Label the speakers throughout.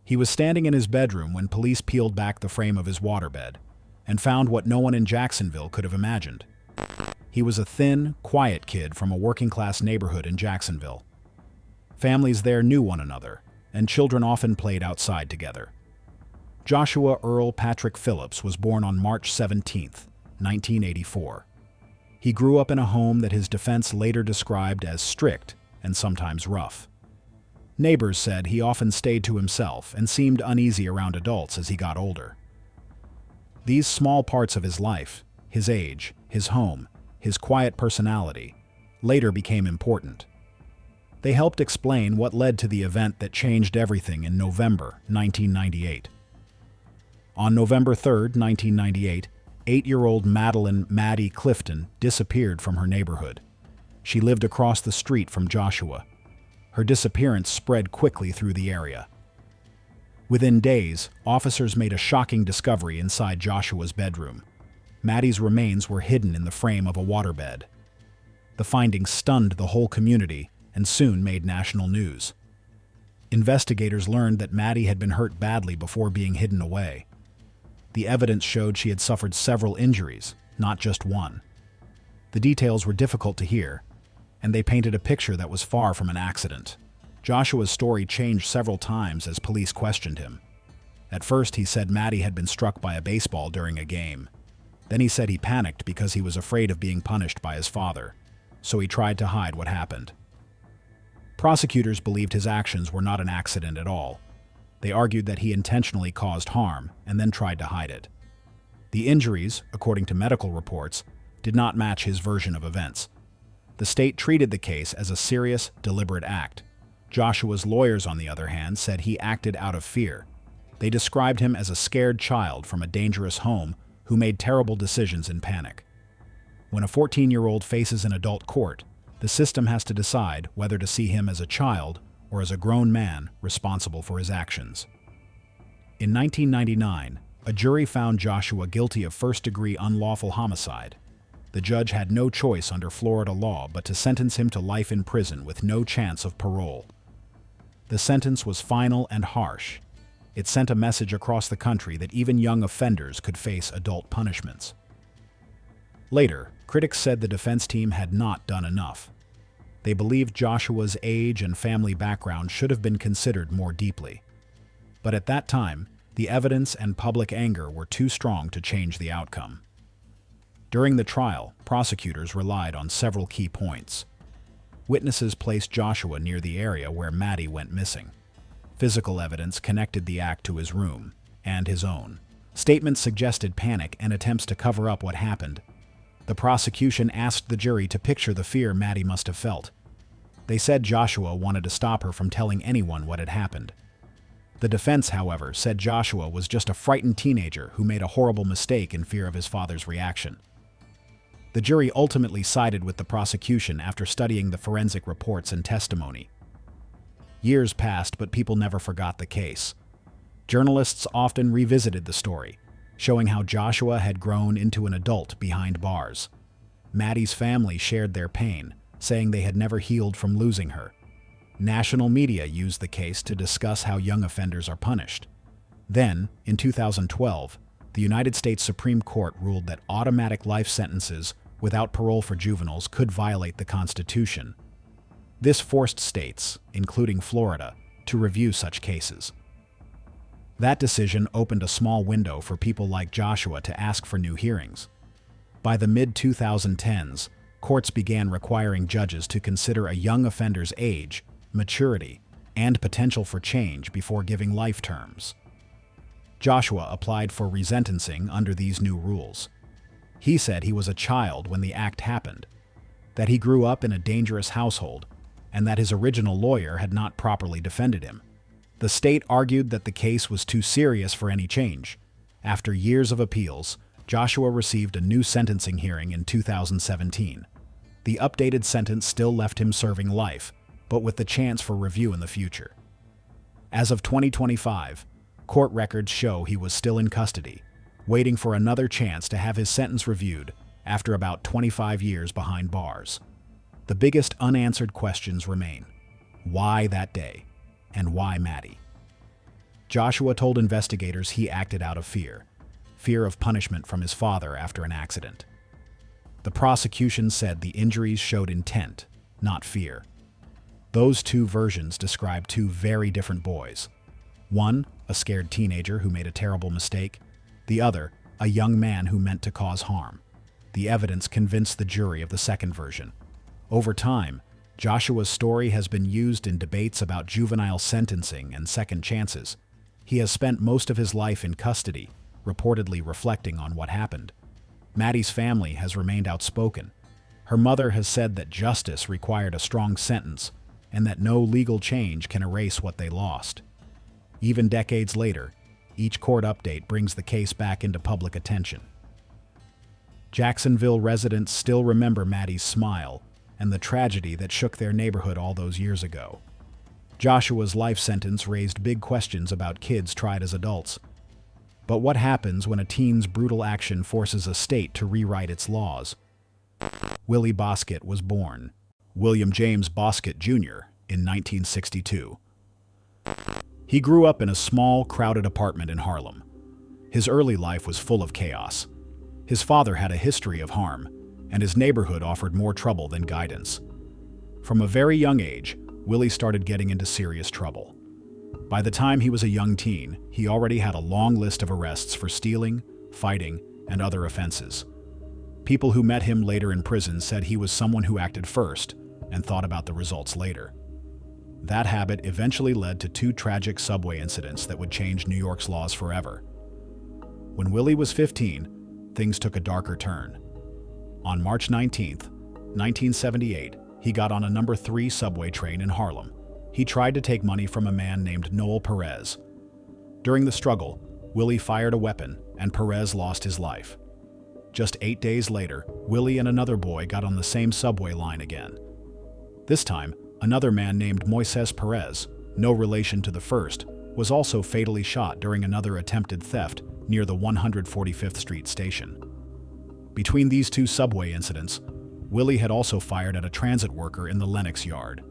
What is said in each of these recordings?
Speaker 1: He was standing in his bedroom when police peeled back the frame of his waterbed and found what no one in Jacksonville could have imagined. He was a thin, quiet kid from a working-class neighborhood in Jacksonville. Families there knew one another, and children often played outside together. Joshua Earl Patrick Phillips was born on March 17, 1984. He grew up in a home that his defense later described as strict and sometimes rough. Neighbors said he often stayed to himself and seemed uneasy around adults as he got older. These small parts of his life, his age, his home, his quiet personality, later became important. They helped explain what led to the event that changed everything in November 1998. On November 3, 1998, 8-year-old Maddie Clifton disappeared from her neighborhood. She lived across the street from Joshua. Her disappearance spread quickly through the area. Within days, officers made a shocking discovery inside Joshua's bedroom. Maddie's remains were hidden in the frame of a waterbed. The findings stunned the whole community and soon made national news. Investigators learned that Maddie had been hurt badly before being hidden away. The evidence showed she had suffered several injuries, not just one. The details were difficult to hear, and they painted a picture that was far from an accident. Joshua's story changed several times as police questioned him. At first, he said Maddie had been struck by a baseball during a game. Then he said he panicked because he was afraid of being punished by his father, so he tried to hide what happened. Prosecutors believed his actions were not an accident at all. They argued that he intentionally caused harm and then tried to hide it. The injuries, according to medical reports, did not match his version of events. The state treated the case as a serious, deliberate act. Joshua's lawyers, on the other hand, said he acted out of fear. They described him as a scared child from a dangerous home who made terrible decisions in panic. When a 14-year-old faces an adult court, the system has to decide whether to see him as a child or as a grown man responsible for his actions. In 1999, a jury found Joshua guilty of first-degree unlawful homicide. The judge had no choice under Florida law but to sentence him to life in prison with no chance of parole. The sentence was final and harsh. It sent a message across the country that even young offenders could face adult punishments. Later, critics said the defense team had not done enough. They believed Joshua's age and family background should have been considered more deeply. But at that time, the evidence and public anger were too strong to change the outcome. During the trial, prosecutors relied on several key points. Witnesses placed Joshua near the area where Maddie went missing. Physical evidence connected the act to his room and his own. Statements suggested panic and attempts to cover up what happened. The prosecution asked the jury to picture the fear Maddie must have felt. They said Joshua wanted to stop her from telling anyone what had happened. The defense, however, said Joshua was just a frightened teenager who made a horrible mistake in fear of his father's reaction. The jury ultimately sided with the prosecution after studying the forensic reports and testimony. Years passed, but people never forgot the case. Journalists often revisited the story, showing how Joshua had grown into an adult behind bars. Maddie's family shared their pain, saying they had never healed from losing her. National media used the case to discuss how young offenders are punished. Then, in 2012, the United States Supreme Court ruled that automatic life sentences without parole for juveniles could violate the Constitution. This forced states, including Florida, to review such cases. That decision opened a small window for people like Joshua to ask for new hearings. By the mid-2010s, courts began requiring judges to consider a young offender's age, maturity, and potential for change before giving life terms. Joshua applied for resentencing under these new rules. He said he was a child when the act happened, that he grew up in a dangerous household, and that his original lawyer had not properly defended him. The state argued that the case was too serious for any change. After years of appeals, Joshua received a new sentencing hearing in 2017. The updated sentence still left him serving life, but with the chance for review in the future. As of 2025, court records show he was still in custody, waiting for another chance to have his sentence reviewed after about 25 years behind bars. The biggest unanswered questions remain. Why that day? And why Maddie? Joshua told investigators he acted out of fear of punishment from his father after an accident. The prosecution said the injuries showed intent, not fear. Those two versions describe two very different boys. One, a scared teenager who made a terrible mistake. The other, a young man who meant to cause harm. The evidence convinced the jury of the second version. Over time, Joshua's story has been used in debates about juvenile sentencing and second chances. He has spent most of his life in custody, reportedly reflecting on what happened. Maddie's family has remained outspoken. Her mother has said that justice required a strong sentence and that no legal change can erase what they lost. Even decades later, each court update brings the case back into public attention. Jacksonville residents still remember Maddie's smile and the tragedy that shook their neighborhood all those years ago. Joshua's life sentence raised big questions about kids tried as adults. But what happens when a teen's brutal action forces a state to rewrite its laws? Willie Bosket was born, William James Bosket, Jr., in 1962. He grew up in a small, crowded apartment in Harlem. His early life was full of chaos. His father had a history of harm, and his neighborhood offered more trouble than guidance. From a very young age, Willie started getting into serious trouble. By the time he was a young teen, he already had a long list of arrests for stealing, fighting, and other offenses. People who met him later in prison said he was someone who acted first and thought about the results later. That habit eventually led to two tragic subway incidents that would change New York's laws forever. When Willie was 15, things took a darker turn. On March 19, 1978, he got on a number 3 subway train in Harlem. He tried to take money from a man named Noel Perez. During the struggle, Willie fired a weapon and Perez lost his life. Just 8 days later, Willie and another boy got on the same subway line again. This time, another man named Moises Perez, no relation to the first, was also fatally shot during another attempted theft near the 145th Street station. Between these two subway incidents, Willie had also fired at a transit worker in the Lenox yard.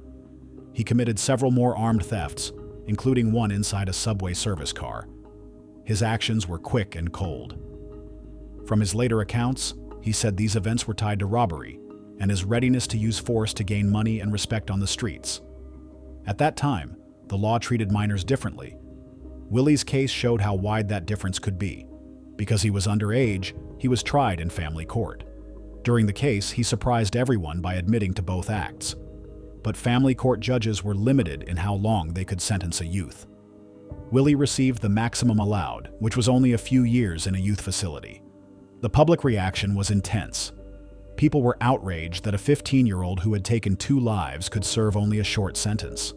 Speaker 1: He committed several more armed thefts, including one inside a subway service car. His actions were quick and cold. From his later accounts, he said these events were tied to robbery and his readiness to use force to gain money and respect on the streets. At that time, the law treated minors differently. Willie's case showed how wide that difference could be. Because he was underage, he was tried in family court. During the case, he surprised everyone by admitting to both acts. But family court judges were limited in how long they could sentence a youth. Willie received the maximum allowed, which was only a few years in a youth facility. The public reaction was intense. People were outraged that a 15-year-old who had taken 2 lives could serve only a short sentence.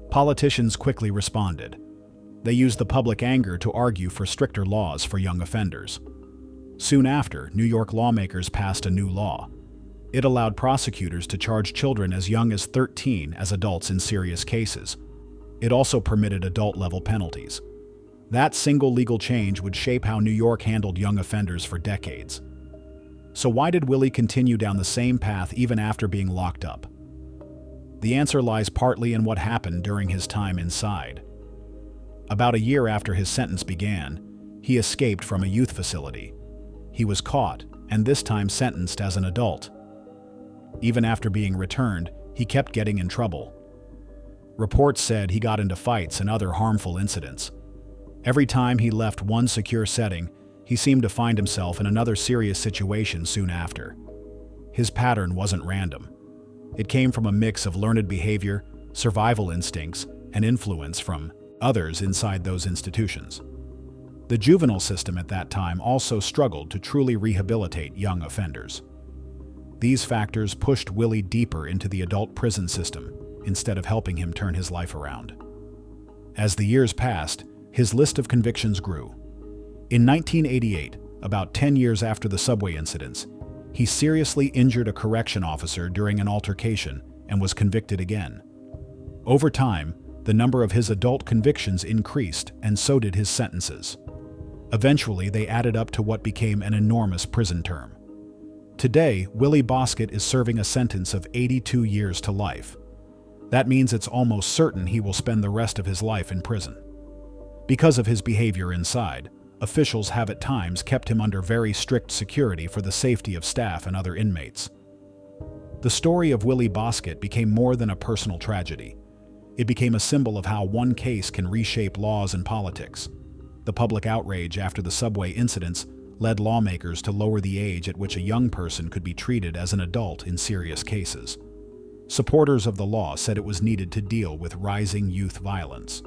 Speaker 1: Politicians quickly responded. They used the public anger to argue for stricter laws for young offenders. Soon after, New York lawmakers passed a new law. It allowed prosecutors to charge children as young as 13 as adults in serious cases. It also permitted adult-level penalties. That single legal change would shape how New York handled young offenders for decades. So why did Willie continue down the same path even after being locked up? The answer lies partly in what happened during his time inside. About a year after his sentence began, he escaped from a youth facility. He was caught, and this time sentenced as an adult. Even after being returned, he kept getting in trouble. Reports said he got into fights and other harmful incidents. Every time he left one secure setting, he seemed to find himself in another serious situation soon after. His pattern wasn't random. It came from a mix of learned behavior, survival instincts, and influence from others inside those institutions. The juvenile system at that time also struggled to truly rehabilitate young offenders. These factors pushed Willie deeper into the adult prison system instead of helping him turn his life around. As the years passed, his list of convictions grew. In 1988, about 10 years after the subway incidents, he seriously injured a correction officer during an altercation and was convicted again. Over time, the number of his adult convictions increased, and so did his sentences. Eventually, they added up to what became an enormous prison term. Today, Willie Bosket is serving a sentence of 82 years to life. That means it's almost certain he will spend the rest of his life in prison. Because of his behavior inside, officials have at times kept him under very strict security for the safety of staff and other inmates. The story of Willie Bosket became more than a personal tragedy. It became a symbol of how one case can reshape laws and politics. The public outrage after the subway incidents led lawmakers to lower the age at which a young person could be treated as an adult in serious cases. Supporters of the law said it was needed to deal with rising youth violence.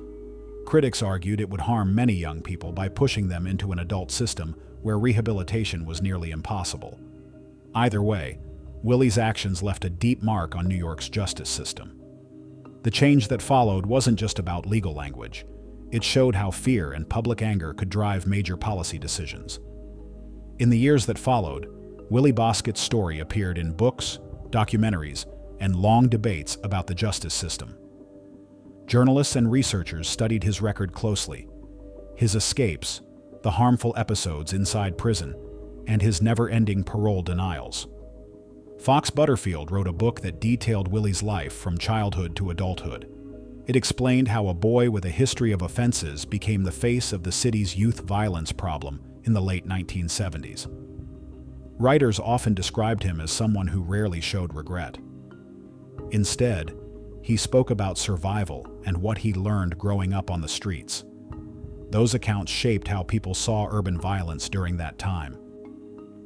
Speaker 1: Critics argued it would harm many young people by pushing them into an adult system where rehabilitation was nearly impossible. Either way, Willie's actions left a deep mark on New York's justice system. The change that followed wasn't just about legal language. It showed how fear and public anger could drive major policy decisions. In the years that followed, Willie Bosket's story appeared in books, documentaries, and long debates about the justice system. Journalists and researchers studied his record closely. His escapes, the harmful episodes inside prison, and his never-ending parole denials. Fox Butterfield wrote a book that detailed Willie's life from childhood to adulthood. It explained how a boy with a history of offenses became the face of the city's youth violence problem in the late 1970s. Writers often described him as someone who rarely showed regret. Instead, he spoke about survival and what he learned growing up on the streets. Those accounts shaped how people saw urban violence during that time.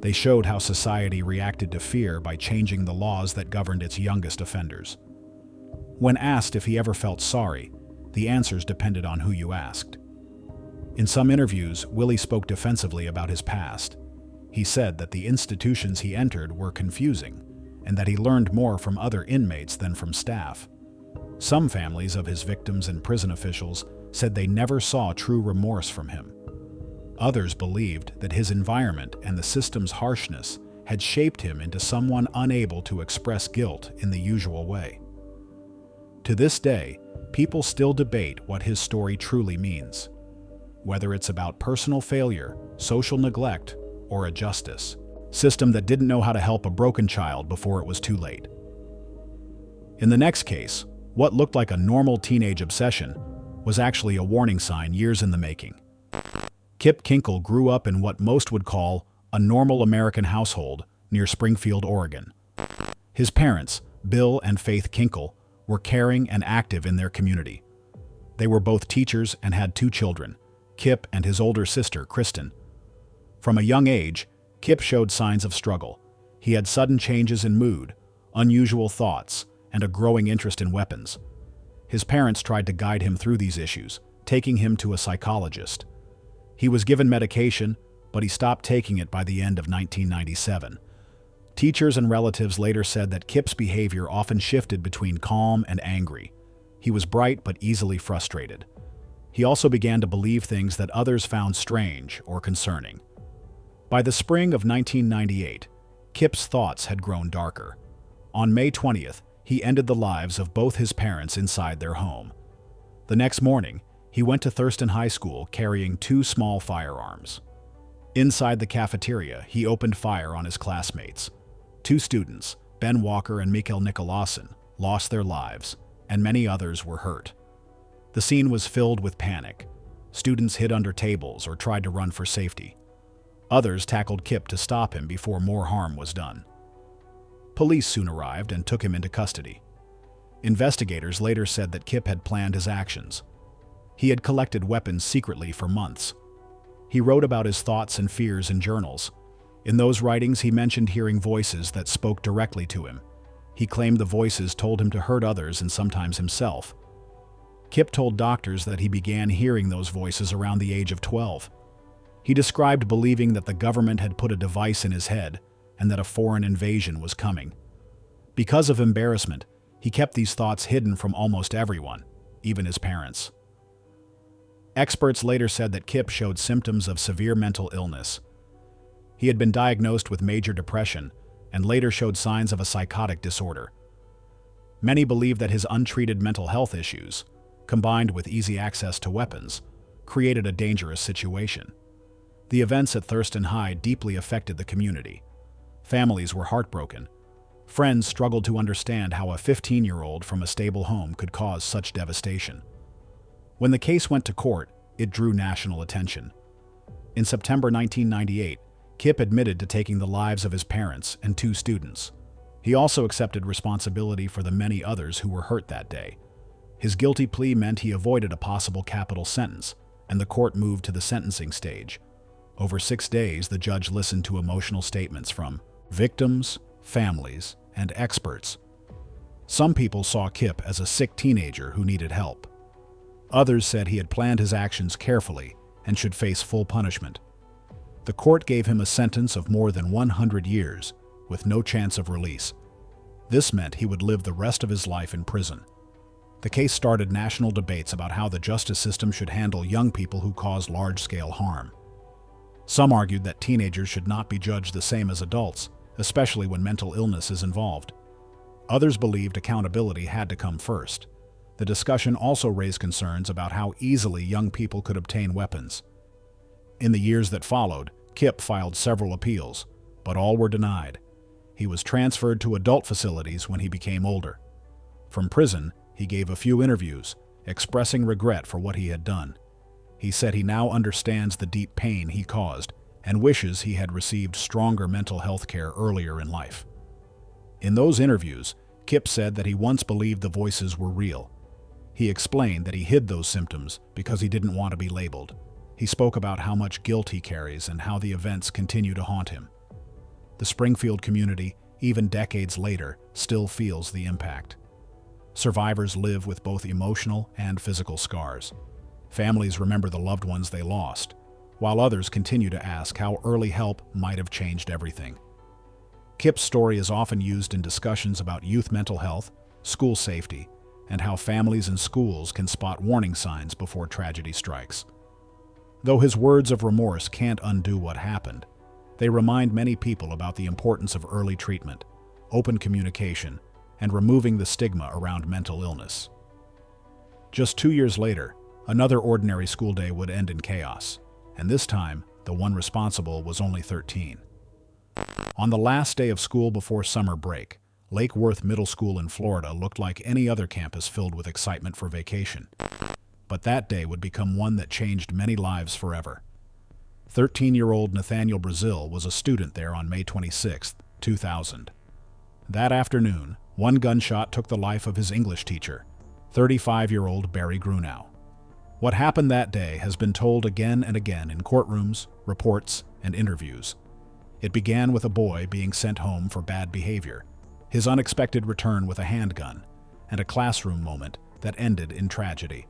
Speaker 1: They showed how society reacted to fear by changing the laws that governed its youngest offenders. When asked if he ever felt sorry, the answers depended on who you asked. In some interviews, Willie spoke defensively about his past. He said that the institutions he entered were confusing, and that he learned more from other inmates than from staff. Some families of his victims and prison officials said they never saw true remorse from him. Others believed that his environment and the system's harshness had shaped him into someone unable to express guilt in the usual way. To this day, people still debate what his story truly means, whether it's about personal failure, social neglect, or a justice system that didn't know how to help a broken child before it was too late. In the next case, what looked like a normal teenage obsession was actually a warning sign years in the making. Kip Kinkle grew up in what most would call a normal American household near Springfield, Oregon. His parents, Bill and Faith Kinkle, were caring and active in their community. They were both teachers and had 2 children, Kip and his older sister, Kristen. From a young age, Kip showed signs of struggle. He had sudden changes in mood, unusual thoughts, and a growing interest in weapons. His parents tried to guide him through these issues, taking him to a psychologist. He was given medication, but he stopped taking it by the end of 1997. Teachers and relatives later said that Kip's behavior often shifted between calm and angry. He was bright but easily frustrated. He also began to believe things that others found strange or concerning. By the spring of 1998, Kip's thoughts had grown darker. On May 20th, he ended the lives of both his parents inside their home. The next morning, he went to Thurston High School carrying 2 small firearms. Inside the cafeteria, he opened fire on his classmates. 2 students, Ben Walker and Mikael Nicolason, lost their lives, and many others were hurt. The scene was filled with panic. Students hid under tables or tried to run for safety. Others tackled Kip to stop him before more harm was done. Police soon arrived and took him into custody. Investigators later said that Kip had planned his actions. He had collected weapons secretly for months. He wrote about his thoughts and fears in journals. In those writings, he mentioned hearing voices that spoke directly to him. He claimed the voices told him to hurt others and sometimes himself. Kip told doctors that he began hearing those voices around the age of 12. He described believing that the government had put a device in his head and that a foreign invasion was coming. Because of embarrassment, he kept these thoughts hidden from almost everyone, even his parents. Experts later said that Kip showed symptoms of severe mental illness. He had been diagnosed with major depression and later showed signs of a psychotic disorder. Many believe that his untreated mental health issues, combined with easy access to weapons, created a dangerous situation. The events at Thurston High deeply affected the community. Families were heartbroken. Friends struggled to understand how a 15-year-old from a stable home could cause such devastation. When the case went to court, It drew national attention. In September 1998, Kip admitted to taking the lives of his parents and 2 students. He also accepted responsibility for the many others who were hurt that day. His guilty plea meant he avoided a possible capital sentence, and the court moved to the sentencing stage. Over 6 days, the judge listened to emotional statements from victims, families, and experts. Some people saw Kip as a sick teenager who needed help. Others said he had planned his actions carefully and should face full punishment. The court gave him a sentence of more than 100 years, with no chance of release. This meant he would live the rest of his life in prison. The case started national debates about how the justice system should handle young people who cause large-scale harm. Some argued that teenagers should not be judged the same as adults, especially when mental illness is involved. Others believed accountability had to come first. The discussion also raised concerns about how easily young people could obtain weapons. In the years that followed, Kip filed several appeals, but all were denied. He was transferred to adult facilities when he became older. From prison, he gave a few interviews, expressing regret for what he had done. He said he now understands the deep pain he caused and wishes he had received stronger mental health care earlier in life. In those interviews, Kip said that he once believed the voices were real. He explained that he hid those symptoms because he didn't want to be labeled. He spoke about how much guilt he carries and how the events continue to haunt him. The Springfield community, even decades later, still feels the impact. Survivors live with both emotional and physical scars. Families remember the loved ones they lost, while others continue to ask how early help might have changed everything. Kip's story is often used in discussions about youth mental health, school safety, and how families and schools can spot warning signs before tragedy strikes. Though his words of remorse can't undo what happened, they remind many people about the importance of early treatment, open communication, and removing the stigma around mental illness. Just 2 years later, another ordinary school day would end in chaos, and this time, the one responsible was only 13. On the last day of school before summer break, Lake Worth Middle School in Florida looked like any other campus filled with excitement for vacation. But that day would become one that changed many lives forever. 13-year-old Nathaniel Brazil was a student there on May 26, 2000. That afternoon, one gunshot took the life of his English teacher, 35-year-old Barry Grunow. What happened that day has been told again and again in courtrooms, reports, and interviews. It began with a boy being sent home for bad behavior, his unexpected return with a handgun, and a classroom moment that ended in tragedy.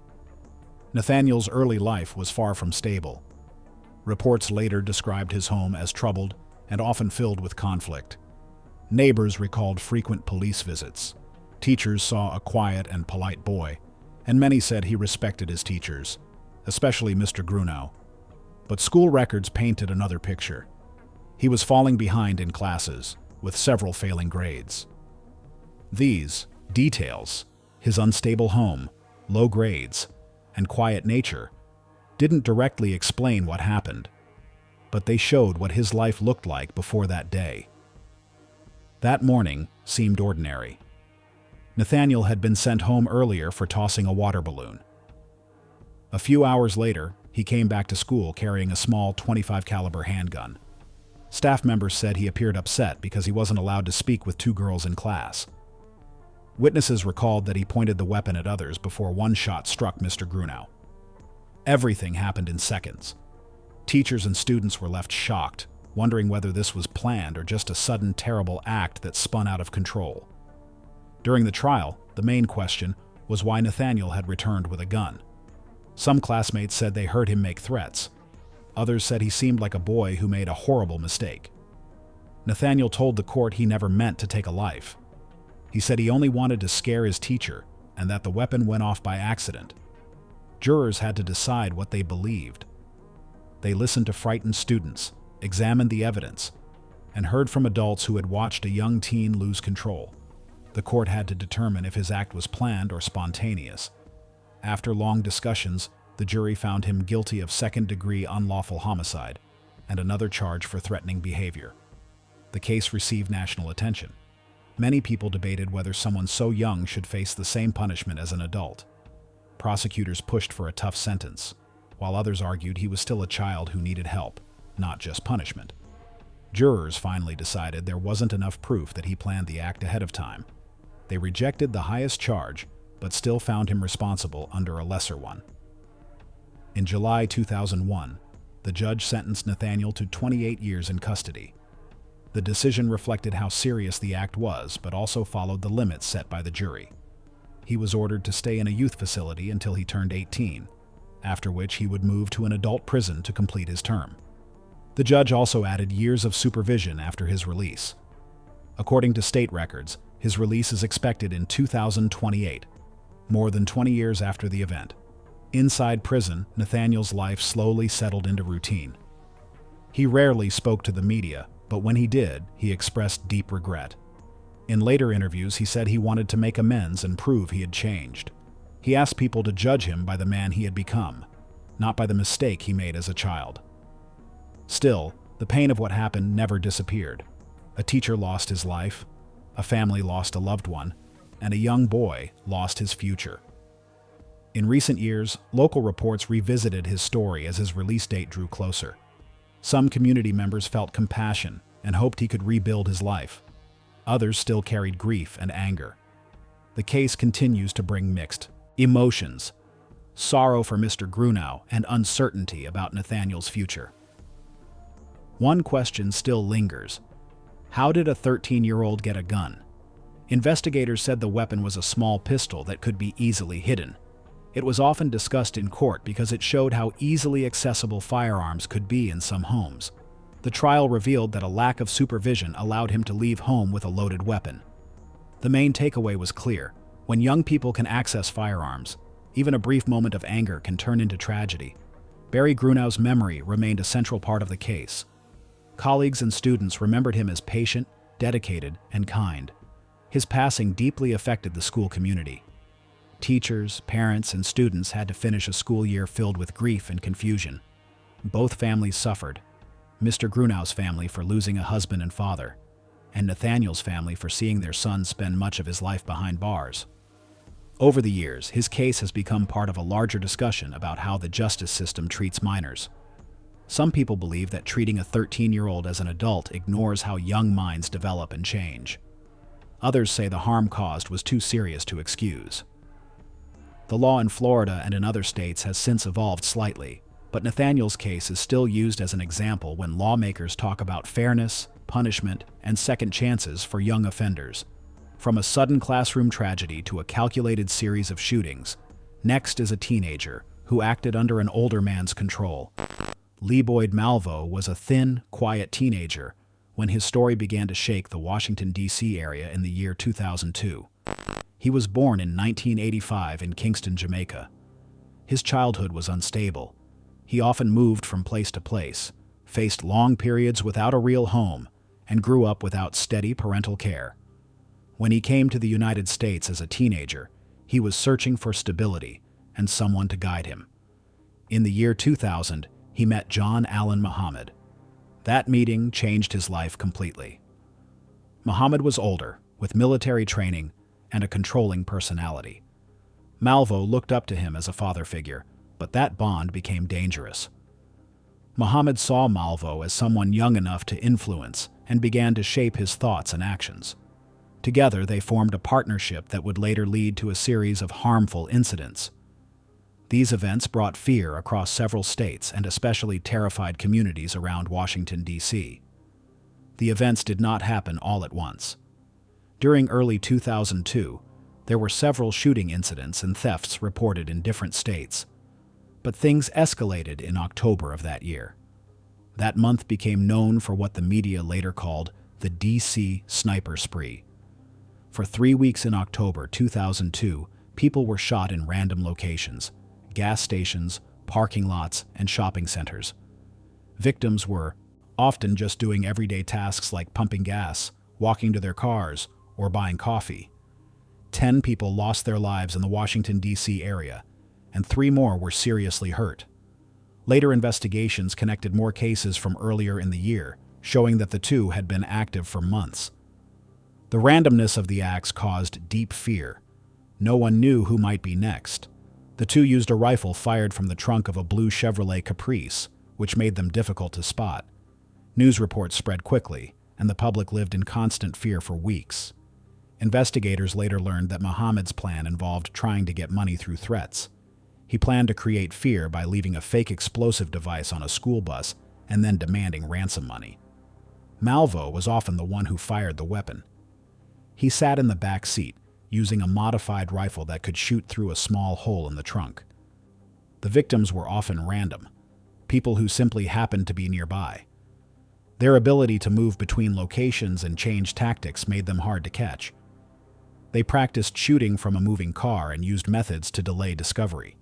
Speaker 1: Nathaniel's early life was far from stable. Reports later described his home as troubled and often filled with conflict. Neighbors recalled frequent police visits. Teachers saw a quiet and polite boy, and many said he respected his teachers, especially Mr. Grunow. But school records painted another picture. He was falling behind in classes, with several failing grades. These details, his unstable home, low grades, and quiet nature, didn't directly explain what happened, but they showed what his life looked like before that day. That morning seemed ordinary. Nathaniel had been sent home earlier for tossing a water balloon. A few hours later, he came back to school carrying a small .25 caliber handgun. Staff members said he appeared upset because he wasn't allowed to speak with 2 girls in class. Witnesses recalled that he pointed the weapon at others before one shot struck Mr. Grunow. Everything happened in seconds. Teachers and students were left shocked, wondering whether this was planned or just a sudden terrible act that spun out of control. During the trial, the main question was why Nathaniel had returned with a gun. Some classmates said they heard him make threats. Others said he seemed like a boy who made a horrible mistake. Nathaniel told the court he never meant to take a life. He said he only wanted to scare his teacher and that the weapon went off by accident. Jurors had to decide what they believed. They listened to frightened students, examined the evidence, and heard from adults who had watched a young teen lose control. The court had to determine if his act was planned or spontaneous. After long discussions, the jury found him guilty of second-degree unlawful homicide and another charge for threatening behavior. The case received national attention. Many people debated whether someone so young should face the same punishment as an adult. Prosecutors pushed for a tough sentence, while others argued he was still a child who needed help, not just punishment. Jurors finally decided there wasn't enough proof that he planned the act ahead of time. They rejected the highest charge, but still found him responsible under a lesser one. In July 2001, the judge sentenced Nathaniel to 28 years in custody. The decision reflected how serious the act was, but also followed the limits set by the jury. He was ordered to stay in a youth facility until he turned 18, after which he would move to an adult prison to complete his term. The judge also added years of supervision after his release. According to state records, his release is expected in 2028, more than 20 years after the event. Inside prison, Nathaniel's life slowly settled into routine. He rarely spoke to the media, but when he did, he expressed deep regret. In later interviews, he said he wanted to make amends and prove he had changed. He asked people to judge him by the man he had become, not by the mistake he made as a child. Still, the pain of what happened never disappeared. A teacher lost his life, a family lost a loved one, and a young boy lost his future. In recent years, local reports revisited his story as his release date drew closer. Some community members felt compassion and hoped he could rebuild his life. Others still carried grief and anger. The case continues to bring mixed emotions, sorrow for Mr. Grunow and uncertainty about Nathaniel's future. One question still lingers. How did a 13-year-old get a gun? Investigators said the weapon was a small pistol that could be easily hidden. It was often discussed in court because it showed how easily accessible firearms could be in some homes. The trial revealed that a lack of supervision allowed him to leave home with a loaded weapon. The main takeaway was clear. When young people can access firearms, even a brief moment of anger can turn into tragedy. Barry Grunow's memory remained a central part of the case. Colleagues and students remembered him as patient, dedicated, and kind. His passing deeply affected the school community. Teachers, parents, and students had to finish a school year filled with grief and confusion. Both families suffered. Mr. Grunow's family for losing a husband and father, and Nathaniel's family for seeing their son spend much of his life behind bars. Over the years, his case has become part of a larger discussion about how the justice system treats minors. Some people believe that treating a 13-year-old as an adult ignores how young minds develop and change. Others say the harm caused was too serious to excuse. The law in Florida and in other states has since evolved slightly, but Nathaniel's case is still used as an example when lawmakers talk about fairness, punishment, and second chances for young offenders. From a sudden classroom tragedy to a calculated series of shootings, next is a teenager who acted under an older man's control. Lee Boyd Malvo was a thin, quiet teenager when his story began to shake the Washington, D.C. area in the year 2002. He was born in 1985 in Kingston, Jamaica. His childhood was unstable. He often moved from place to place, faced long periods without a real home, and grew up without steady parental care. When he came to the United States as a teenager, he was searching for stability and someone to guide him. In the year 2000, he met John Allen Muhammad. That meeting changed his life completely. Muhammad was older, with military training and a controlling personality. Malvo looked up to him as a father figure, but that bond became dangerous. Muhammad saw Malvo as someone young enough to influence and began to shape his thoughts and actions. Together, they formed a partnership that would later lead to a series of harmful incidents. These events brought fear across several states and especially terrified communities around Washington, D.C. The events did not happen all at once. During early 2002, there were several shooting incidents and thefts reported in different states. But things escalated in October of that year. That month became known for what the media later called the D.C. sniper spree. For 3 weeks in October 2002, people were shot in random locations: gas stations, parking lots, and shopping centers. Victims were often just doing everyday tasks like pumping gas, walking to their cars, or buying coffee. 10 people lost their lives in the Washington, D.C. area, and 3 more were seriously hurt. Later investigations connected more cases from earlier in the year, showing that the two had been active for months. The randomness of the acts caused deep fear. No one knew who might be next. The two used a rifle fired from the trunk of a blue Chevrolet Caprice, which made them difficult to spot. News reports spread quickly, and the public lived in constant fear for weeks. Investigators later learned that Muhammad's plan involved trying to get money through threats. He planned to create fear by leaving a fake explosive device on a school bus and then demanding ransom money. Malvo was often the one who fired the weapon. He sat in the back seat, using a modified rifle that could shoot through a small hole in the trunk. The victims were often random, people who simply happened to be nearby. Their ability to move between locations and change tactics made them hard to catch. They practiced shooting from a moving car and used methods to delay discovery.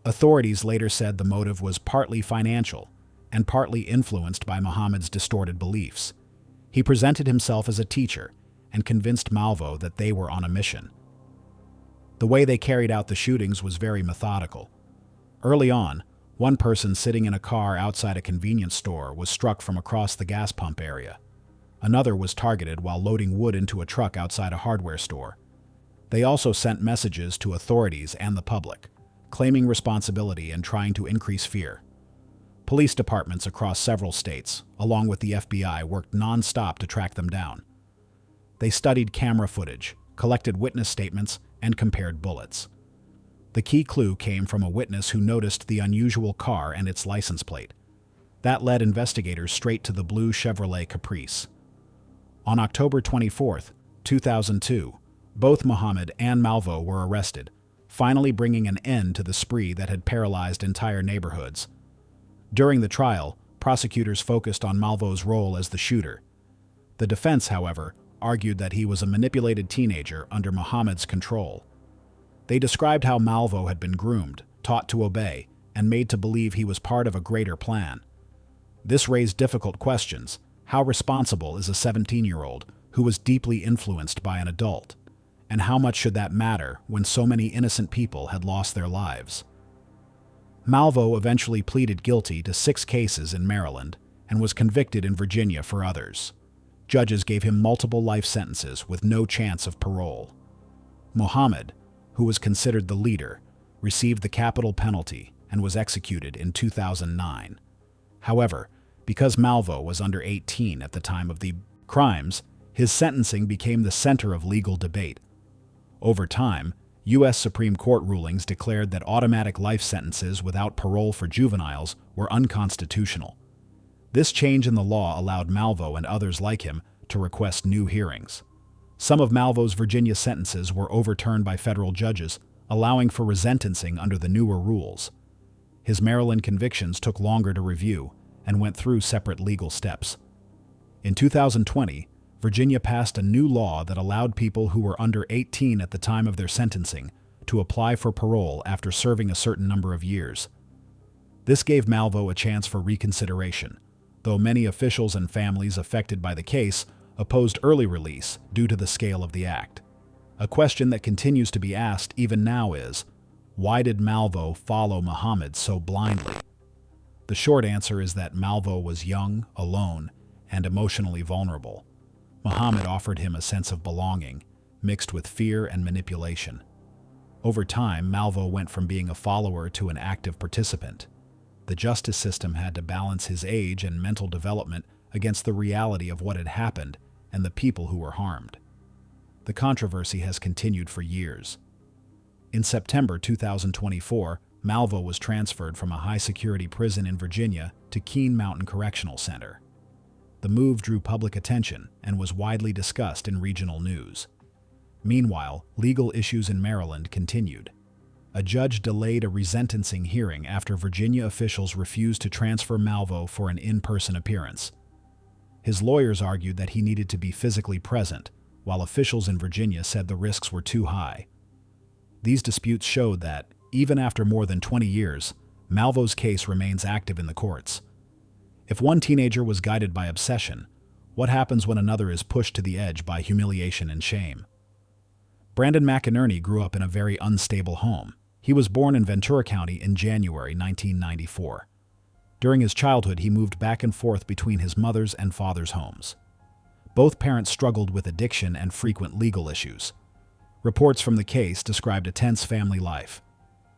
Speaker 1: Authorities later said the motive was partly financial and partly influenced by Muhammad's distorted beliefs. He presented himself as a teacher and convinced Malvo that they were on a mission. The way they carried out the shootings was very methodical. Early on, one person sitting in a car outside a convenience store was struck from across the gas pump area. Another was targeted while loading wood into a truck outside a hardware store. They also sent messages to authorities and the public, claiming responsibility and trying to increase fear. Police departments across several states, along with the FBI, worked non-stop to track them down. They studied camera footage, collected witness statements, and compared bullets. The key clue came from a witness who noticed the unusual car and its license plate. That led investigators straight to the blue Chevrolet Caprice. On October 24, 2002, both Muhammad and Malvo were arrested, finally bringing an end to the spree that had paralyzed entire neighborhoods. During the trial, prosecutors focused on Malvo's role as the shooter. The defense, however, argued that he was a manipulated teenager under Muhammad's control. They described how Malvo had been groomed, taught to obey, and made to believe he was part of a greater plan. This raised difficult questions. How responsible is a 17-year-old who was deeply influenced by an adult? And how much should that matter when so many innocent people had lost their lives? Malvo eventually pleaded guilty to 6 cases in Maryland and was convicted in Virginia for others. Judges gave him multiple life sentences with no chance of parole. Muhammad, who was considered the leader, received the capital penalty and was executed in 2009. However, because Malvo was under 18 at the time of the crimes, his sentencing became the center of legal debate. Over time, U.S. Supreme Court rulings declared that automatic life sentences without parole for juveniles were unconstitutional. This change in the law allowed Malvo and others like him to request new hearings. Some of Malvo's Virginia sentences were overturned by federal judges, allowing for resentencing under the newer rules. His Maryland convictions took longer to review and went through separate legal steps. In 2020, Virginia passed a new law that allowed people who were under 18 at the time of their sentencing to apply for parole after serving a certain number of years. This gave Malvo a chance for reconsideration, though many officials and families affected by the case opposed early release due to the scale of the act. A question that continues to be asked even now is, why did Malvo follow Muhammad so blindly? The short answer is that Malvo was young, alone, and emotionally vulnerable. Muhammad offered him a sense of belonging, mixed with fear and manipulation. Over time, Malvo went from being a follower to an active participant. The justice system had to balance his age and mental development against the reality of what had happened and the people who were harmed. The controversy has continued for years. In September 2024, Malvo was transferred from a high-security prison in Virginia to Keene Mountain Correctional Center. The move drew public attention and was widely discussed in regional news. Meanwhile, legal issues in Maryland continued. A judge delayed a resentencing hearing after Virginia officials refused to transfer Malvo for an in-person appearance. His lawyers argued that he needed to be physically present, while officials in Virginia said the risks were too high. These disputes showed that, even after more than 20 years, Malvo's case remains active in the courts. If one teenager was guided by obsession, what happens when another is pushed to the edge by humiliation and shame? Brandon McInerney grew up in a very unstable home. He was born in Ventura County in January 1994. During his childhood, he moved back and forth between his mother's and father's homes. Both parents struggled with addiction and frequent legal issues. Reports from the case described a tense family life.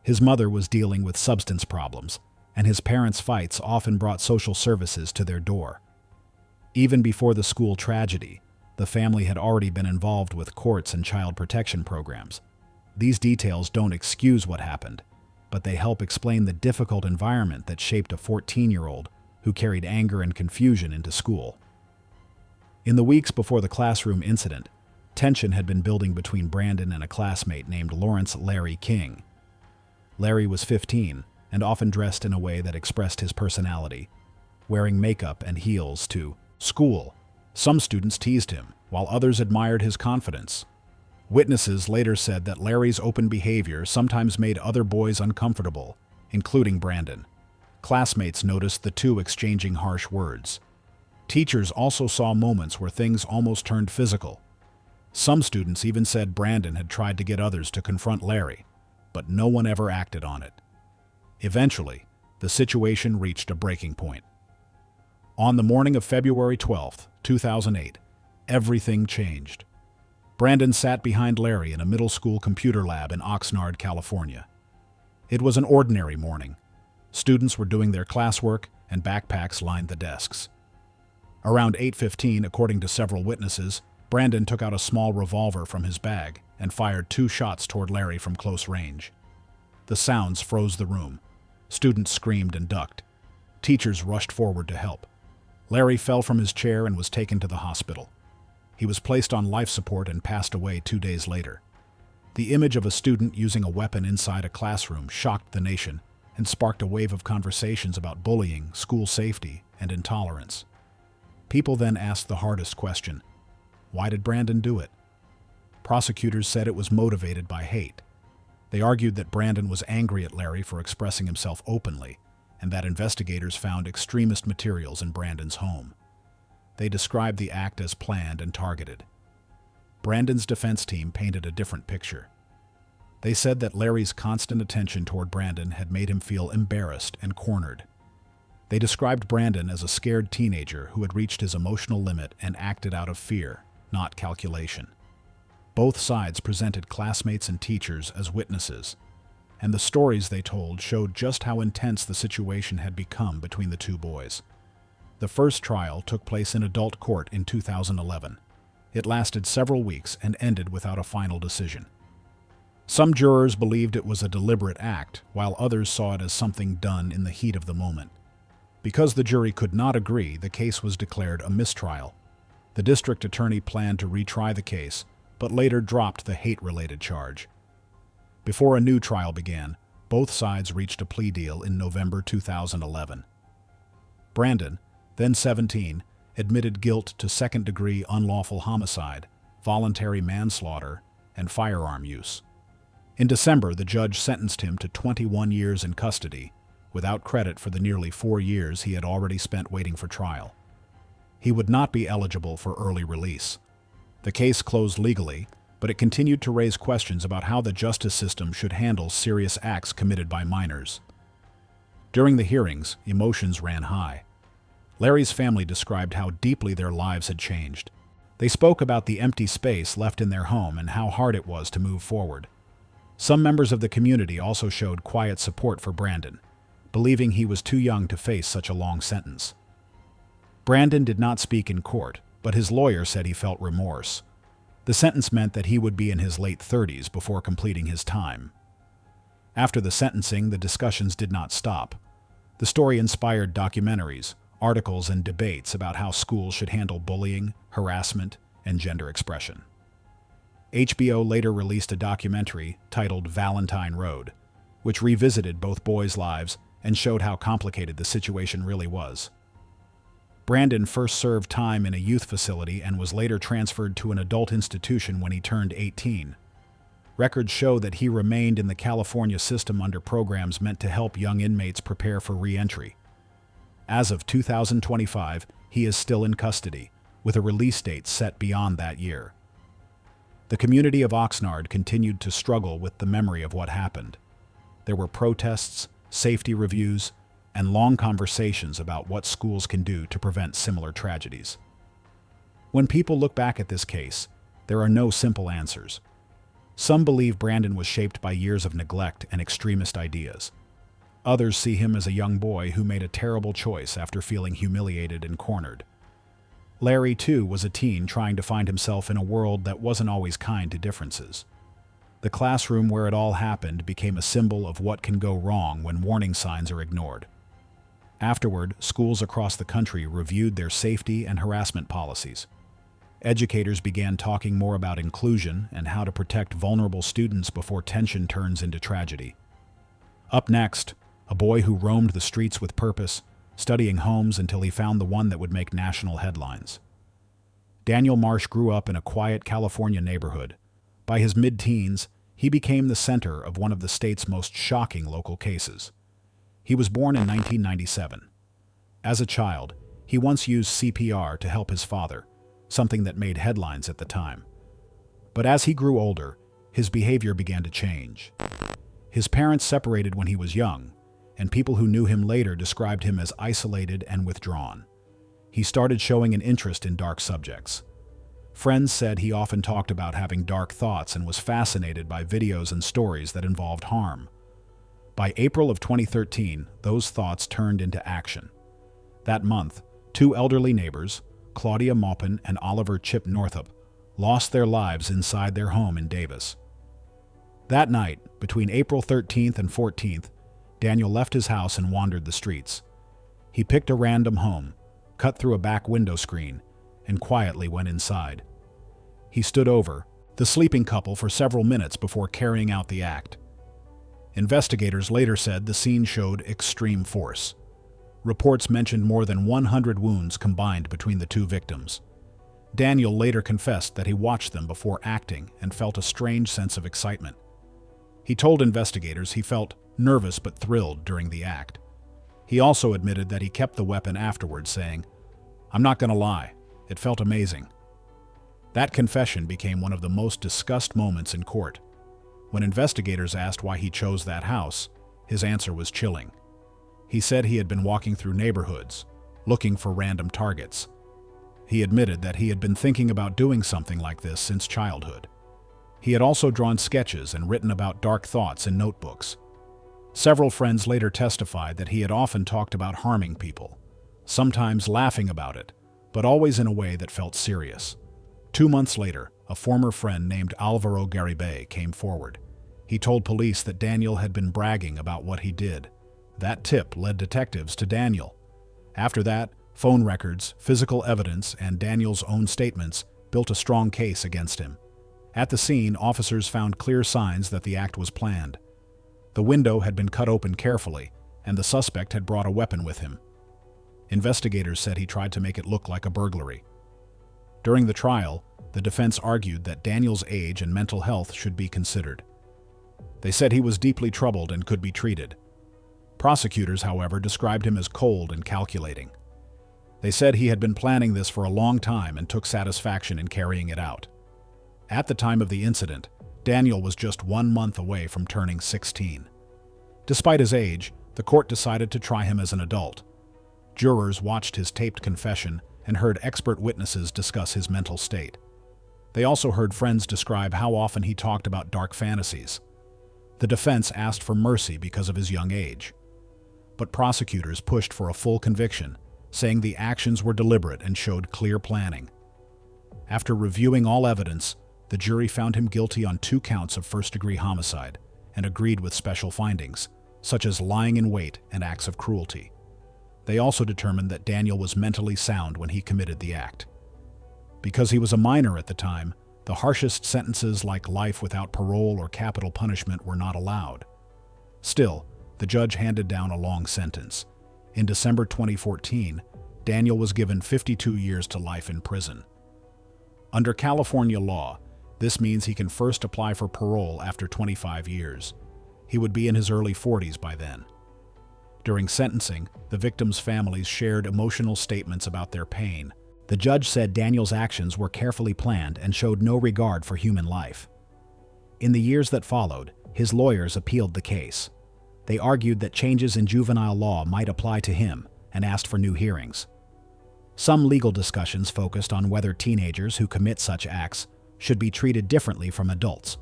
Speaker 1: His mother was dealing with substance problems, and his parents' fights often brought social services to their door. Even before the school tragedy, the family had already been involved with courts and child protection programs. These details don't excuse what happened, but they help explain the difficult environment that shaped a 14-year-old who carried anger and confusion into school. In the weeks before the classroom incident, tension had been building between Brandon and a classmate named Lawrence Larry King. Larry was 15 and often dressed in a way that expressed his personality, wearing makeup and heels to school. Some students teased him, while others admired his confidence. Witnesses later said that Larry's open behavior sometimes made other boys uncomfortable, including Brandon. Classmates noticed the two exchanging harsh words. Teachers also saw moments where things almost turned physical. Some students even said Brandon had tried to get others to confront Larry, but no one ever acted on it. Eventually, the situation reached a breaking point. On the morning of February 12, 2008, everything changed. Brandon sat behind Larry in a middle school computer lab in Oxnard, California. It was an ordinary morning. Students were doing their classwork, and backpacks lined the desks. Around 8:15, according to several witnesses, Brandon took out a small revolver from his bag and fired 2 shots toward Larry from close range. The sounds froze the room. Students screamed and ducked. Teachers rushed forward to help. Larry fell from his chair and was taken to the hospital. He was placed on life support and passed away 2 days later. The image of a student using a weapon inside a classroom shocked the nation and sparked a wave of conversations about bullying, school safety, and intolerance. People then asked the hardest question: why did Brandon do it? Prosecutors said it was motivated by hate. They argued that Brandon was angry at Larry for expressing himself openly, and that investigators found extremist materials in Brandon's home. They described the act as planned and targeted. Brandon's defense team painted a different picture. They said that Larry's constant attention toward Brandon had made him feel embarrassed and cornered. They described Brandon as a scared teenager who had reached his emotional limit and acted out of fear, not calculation. Both sides presented classmates and teachers as witnesses, and the stories they told showed just how intense the situation had become between the two boys. The first trial took place in adult court in 2011. It lasted several weeks and ended without a final decision. Some jurors believed it was a deliberate act, while others saw it as something done in the heat of the moment. Because the jury could not agree, the case was declared a mistrial. The district attorney planned to retry the case, but later dropped the hate-related charge. Before a new trial began, both sides reached a plea deal in November 2011. Brandon, then 17, admitted guilt to second-degree unlawful homicide, voluntary manslaughter, and firearm use. In December, the judge sentenced him to 21 years in custody, without credit for the nearly 4 years he had already spent waiting for trial. He would not be eligible for early release. The case closed legally, but it continued to raise questions about how the justice system should handle serious acts committed by minors. During the hearings, emotions ran high. Larry's family described how deeply their lives had changed. They spoke about the empty space left in their home and how hard it was to move forward. Some members of the community also showed quiet support for Brandon, believing he was too young to face such a long sentence. Brandon did not speak in court, but his lawyer said he felt remorse. The sentence meant that he would be in his late 30s before completing his time. After the sentencing, the discussions did not stop. The story inspired documentaries, articles, and debates about how schools should handle bullying, harassment, and gender expression. HBO later released a documentary titled Valentine Road, which revisited both boys' lives and showed how complicated the situation really was. Brandon first served time in a youth facility and was later transferred to an adult institution when he turned 18. Records show that he remained in the California system under programs meant to help young inmates prepare for re-entry. As of 2025, he is still in custody, with a release date set beyond that year. The community of Oxnard continued to struggle with the memory of what happened. There were protests, safety reviews, and long conversations about what schools can do to prevent similar tragedies. When people look back at this case, there are no simple answers. Some believe Brandon was shaped by years of neglect and extremist ideas. Others see him as a young boy who made a terrible choice after feeling humiliated and cornered. Larry, too, was a teen trying to find himself in a world that wasn't always kind to differences. The classroom where it all happened became a symbol of what can go wrong when warning signs are ignored. Afterward, schools across the country reviewed their safety and harassment policies. Educators began talking more about inclusion and how to protect vulnerable students before tension turns into tragedy. Up next, a boy who roamed the streets with purpose, studying homes until he found the one that would make national headlines. Daniel Marsh grew up in a quiet California neighborhood. By his mid-teens, he became the center of one of the state's most shocking local cases. He was born in 1997. As a child, he once used CPR to help his father, something that made headlines at the time. But as he grew older, his behavior began to change. His parents separated when he was young, and people who knew him later described him as isolated and withdrawn. He started showing an interest in dark subjects. Friends said he often talked about having dark thoughts and was fascinated by videos and stories that involved harm. By April of 2013, those thoughts turned into action. That month, two elderly neighbors, Claudia Maupin and Oliver Chip Northup, lost their lives inside their home in Davis. That night, between April 13th and 14th, Daniel left his house and wandered the streets. He picked a random home, cut through a back window screen, and quietly went inside. He stood over the sleeping couple for several minutes before carrying out the act. Investigators later said the scene showed extreme force. Reports mentioned more than 100 wounds combined between the two victims. Daniel later confessed that he watched them before acting and felt a strange sense of excitement. He told investigators he felt nervous but thrilled during the act. He also admitted that he kept the weapon afterwards, saying, "I'm not going to lie, it felt amazing." That confession became one of the most discussed moments in court. When investigators asked why he chose that house, his answer was chilling. He said he had been walking through neighborhoods, looking for random targets. He admitted that he had been thinking about doing something like this since childhood. He had also drawn sketches and written about dark thoughts in notebooks. Several friends later testified that he had often talked about harming people, sometimes laughing about it, but always in a way that felt serious. 2 months later, a former friend named Alvaro Garibay came forward. He told police that Daniel had been bragging about what he did. That tip led detectives to Daniel. After that, phone records, physical evidence, and Daniel's own statements built a strong case against him. At the scene, officers found clear signs that the act was planned. The window had been cut open carefully, and the suspect had brought a weapon with him. Investigators said he tried to make it look like a burglary. During the trial, the defense argued that Daniel's age and mental health should be considered. They said he was deeply troubled and could be treated. Prosecutors, however, described him as cold and calculating. They said he had been planning this for a long time and took satisfaction in carrying it out. At the time of the incident, Daniel was just 1 month away from turning 16. Despite his age, the court decided to try him as an adult. Jurors watched his taped confession and heard expert witnesses discuss his mental state. They also heard friends describe how often he talked about dark fantasies. The defense asked for mercy because of his young age. But prosecutors pushed for a full conviction, saying the actions were deliberate and showed clear planning. After reviewing all evidence, the jury found him guilty on 2 counts of first-degree homicide and agreed with special findings, such as lying in wait and acts of cruelty. They also determined that Daniel was mentally sound when he committed the act. Because he was a minor at the time, the harshest sentences like life without parole or capital punishment were not allowed. Still, the judge handed down a long sentence. In December 2014, Daniel was given 52 years to life in prison. Under California law, this means he can first apply for parole after 25 years. He would be in his early 40s by then. During sentencing, the victims' families shared emotional statements about their pain. The judge said Daniel's actions were carefully planned and showed no regard for human life. In the years that followed, his lawyers appealed the case. They argued that changes in juvenile law might apply to him and asked for new hearings. Some legal discussions focused on whether teenagers who commit such acts should be treated differently from adults.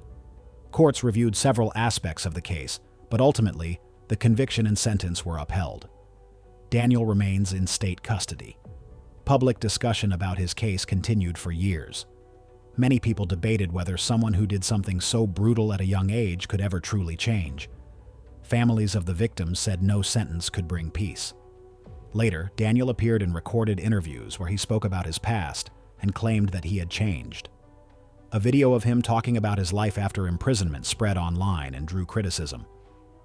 Speaker 1: Courts reviewed several aspects of the case, but ultimately, the conviction and sentence were upheld. Daniel remains in state custody. Public discussion about his case continued for years. Many people debated whether someone who did something so brutal at a young age could ever truly change. Families of the victims said no sentence could bring peace. Later, Daniel appeared in recorded interviews where he spoke about his past and claimed that he had changed. A video of him talking about his life after imprisonment spread online and drew criticism.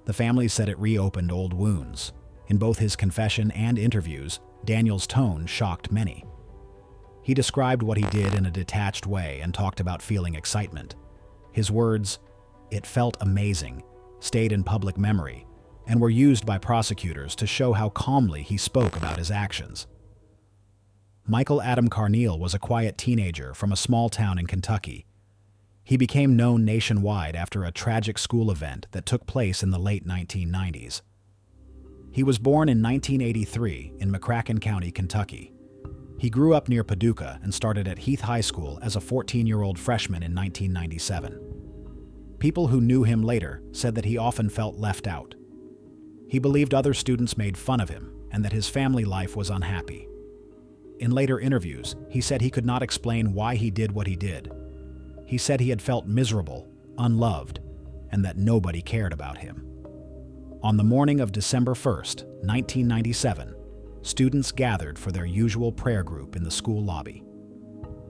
Speaker 1: The family said it reopened old wounds. In both his confession and interviews, Daniel's tone shocked many. He described what he did in a detached way and talked about feeling excitement. His words, "It felt amazing," stayed in public memory and were used by prosecutors to show how calmly he spoke about his actions. Michael Adam Carneal was a quiet teenager from a small town in Kentucky. He became known nationwide after a tragic school event that took place in the late 1990s. He was born in 1983 in McCracken County, Kentucky. He grew up near Paducah and started at Heath High School as a 14-year-old freshman in 1997. People who knew him later said that he often felt left out. He believed other students made fun of him and that his family life was unhappy. In later interviews, he said he could not explain why he did what he did. He said he had felt miserable, unloved, and that nobody cared about him. On the morning of December 1st, 1997, students gathered for their usual prayer group in the school lobby.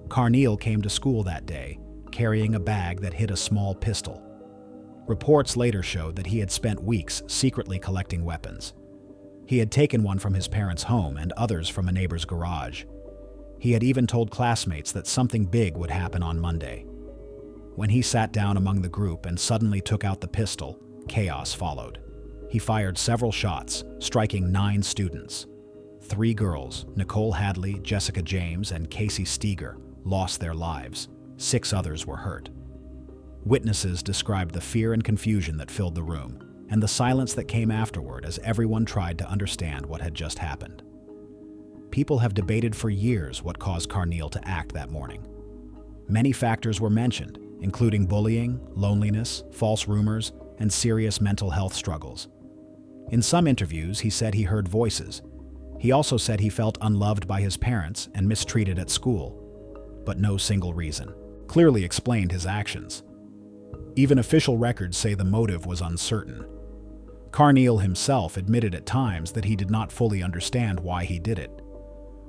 Speaker 1: Carneal came to school that day, carrying a bag that hid a small pistol. Reports later showed that he had spent weeks secretly collecting weapons. He had taken one from his parents' home and others from a neighbor's garage. He had even told classmates that something big would happen on Monday. When he sat down among the group and suddenly took out the pistol, chaos followed. He fired several shots, striking 9 students. 3 girls, Nicole Hadley, Jessica James, and Casey Steger, lost their lives. 6 others were hurt. Witnesses described the fear and confusion that filled the room, and the silence that came afterward as everyone tried to understand what had just happened. People have debated for years what caused Carneal to act that morning. Many factors were mentioned, including bullying, loneliness, false rumors, and serious mental health struggles. In some interviews, he said he heard voices. He also said he felt unloved by his parents and mistreated at school, but no single reason clearly explained his actions. Even official records say the motive was uncertain. Carneal himself admitted at times that he did not fully understand why he did it.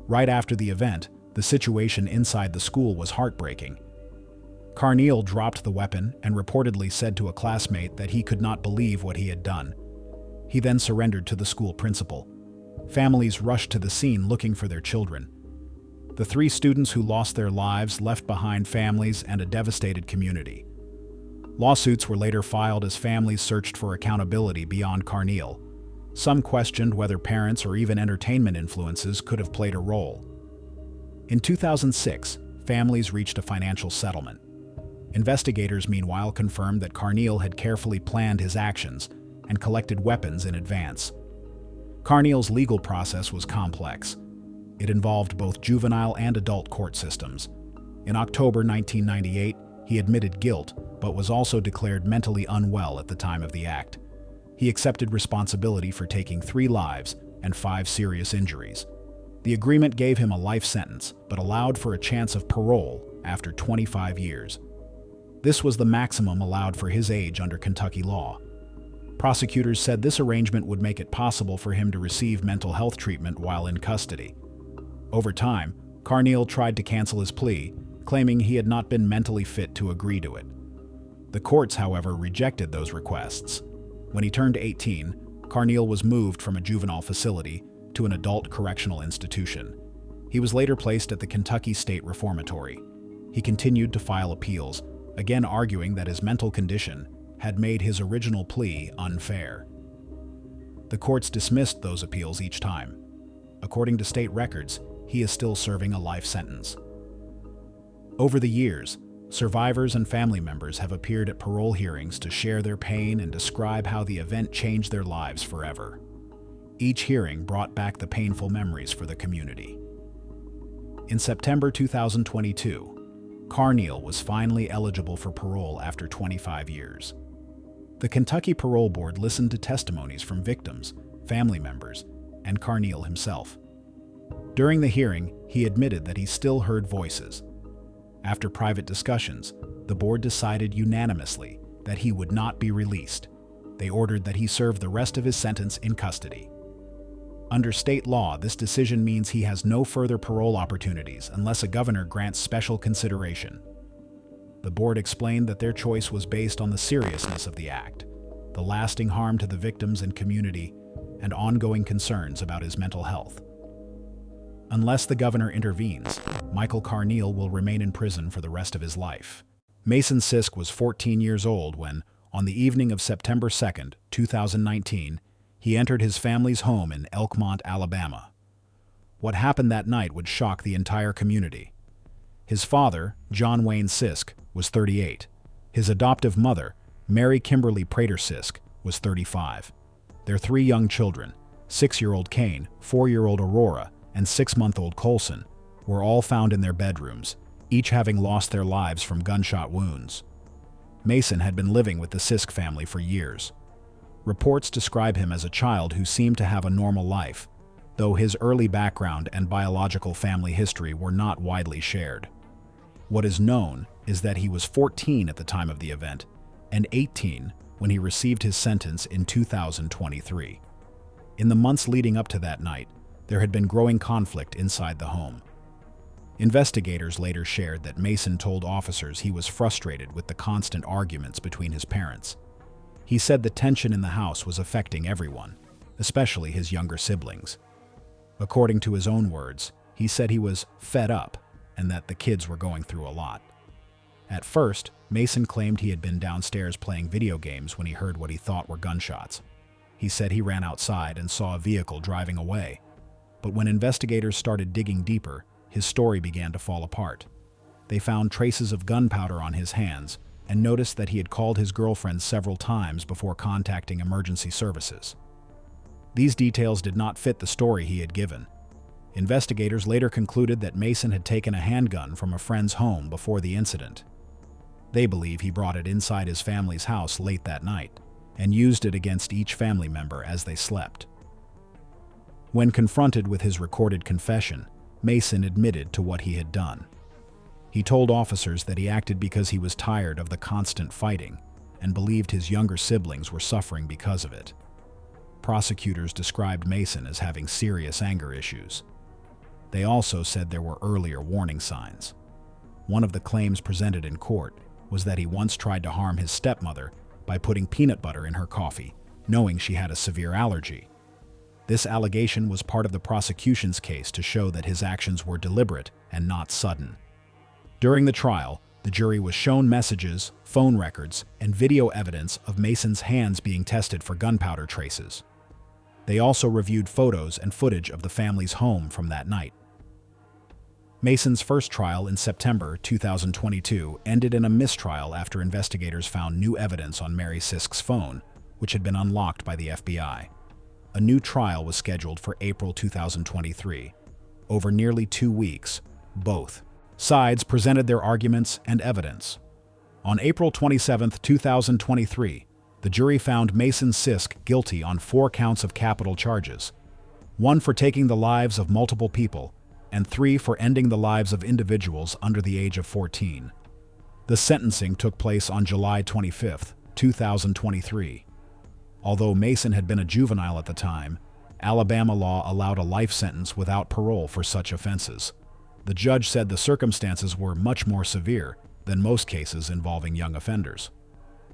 Speaker 1: Right after the event, the situation inside the school was heartbreaking. Carneal dropped the weapon and reportedly said to a classmate that he could not believe what he had done. He then surrendered to the school principal. Families rushed to the scene looking for their children. The 3 students who lost their lives left behind families and a devastated community. Lawsuits were later filed as families searched for accountability beyond Carneal. Some questioned whether parents or even entertainment influences could have played a role. In 2006, families reached a financial settlement. Investigators, meanwhile, confirmed that Carneal had carefully planned his actions and collected weapons in advance. Carneal's legal process was complex. It involved both juvenile and adult court systems. In October 1998, he admitted guilt, but was also declared mentally unwell at the time of the act. He accepted responsibility for taking 3 lives and 5 serious injuries. The agreement gave him a life sentence, but allowed for a chance of parole after 25 years. This was the maximum allowed for his age under Kentucky law. Prosecutors said this arrangement would make it possible for him to receive mental health treatment while in custody. Over time, Carneal tried to cancel his plea, claiming he had not been mentally fit to agree to it. The courts, however, rejected those requests. When he turned 18, Carneal was moved from a juvenile facility to an adult correctional institution. He was later placed at the Kentucky State Reformatory. He continued to file appeals, again arguing that his mental condition had made his original plea unfair. The courts dismissed those appeals each time. According to state records, he is still serving a life sentence. Over the years, survivors and family members have appeared at parole hearings to share their pain and describe how the event changed their lives forever. Each hearing brought back the painful memories for the community. In September 2022, Carneal was finally eligible for parole after 25 years. The Kentucky Parole Board listened to testimonies from victims, family members, and Carneal himself. During the hearing, he admitted that he still heard voices. After private discussions, the board decided unanimously that he would not be released. They ordered that he serve the rest of his sentence in custody. Under state law, this decision means he has no further parole opportunities unless a governor grants special consideration. The board explained that their choice was based on the seriousness of the act, the lasting harm to the victims and community, and ongoing concerns about his mental health. Unless the governor intervenes, Michael Carneal will remain in prison for the rest of his life. Mason Sisk was 14 years old when, on the evening of September 2, 2019, he entered his family's home in Elkmont, Alabama. What happened that night would shock the entire community. His father, John Wayne Sisk, was 38. His adoptive mother, Mary Kimberly Prater Sisk, was 35. Their 3 young children, 6-year-old Kane, 4-year-old Aurora, and 6-month-old Colson, were all found in their bedrooms, each having lost their lives from gunshot wounds. Mason had been living with the Sisk family for years. Reports describe him as a child who seemed to have a normal life, though his early background and biological family history were not widely shared. What is known is that he was 14 at the time of the event and 18 when he received his sentence in 2023. In the months leading up to that night, there had been growing conflict inside the home. Investigators later shared that Mason told officers he was frustrated with the constant arguments between his parents. He said the tension in the house was affecting everyone, especially his younger siblings. According to his own words, he said he was fed up and that the kids were going through a lot. At first, Mason claimed he had been downstairs playing video games when he heard what he thought were gunshots. He said he ran outside and saw a vehicle driving away. But when investigators started digging deeper, his story began to fall apart. They found traces of gunpowder on his hands and noticed that he had called his girlfriend several times before contacting emergency services. These details did not fit the story he had given. Investigators later concluded that Mason had taken a handgun from a friend's home before the incident. They believe he brought it inside his family's house late that night and used it against each family member as they slept. When confronted with his recorded confession, Mason admitted to what he had done. He told officers that he acted because he was tired of the constant fighting and believed his younger siblings were suffering because of it. Prosecutors described Mason as having serious anger issues. They also said there were earlier warning signs. One of the claims presented in court was that he once tried to harm his stepmother by putting peanut butter in her coffee, knowing she had a severe allergy. This allegation was part of the prosecution's case to show that his actions were deliberate and not sudden. During the trial, the jury was shown messages, phone records, and video evidence of Mason's hands being tested for gunpowder traces. They also reviewed photos and footage of the family's home from that night. Mason's first trial in September 2022 ended in a mistrial after investigators found new evidence on Mary Sisk's phone, which had been unlocked by the FBI. A new trial was scheduled for April 2023. Over nearly 2 weeks, both sides presented their arguments and evidence. On April 27, 2023, the jury found Mason Sisk guilty on 4 counts of capital charges, 1 for taking the lives of multiple people, and 3 for ending the lives of individuals under the age of 14. The sentencing took place on July 25, 2023. Although Mason had been a juvenile at the time, Alabama law allowed a life sentence without parole for such offenses. The judge said the circumstances were much more severe than most cases involving young offenders.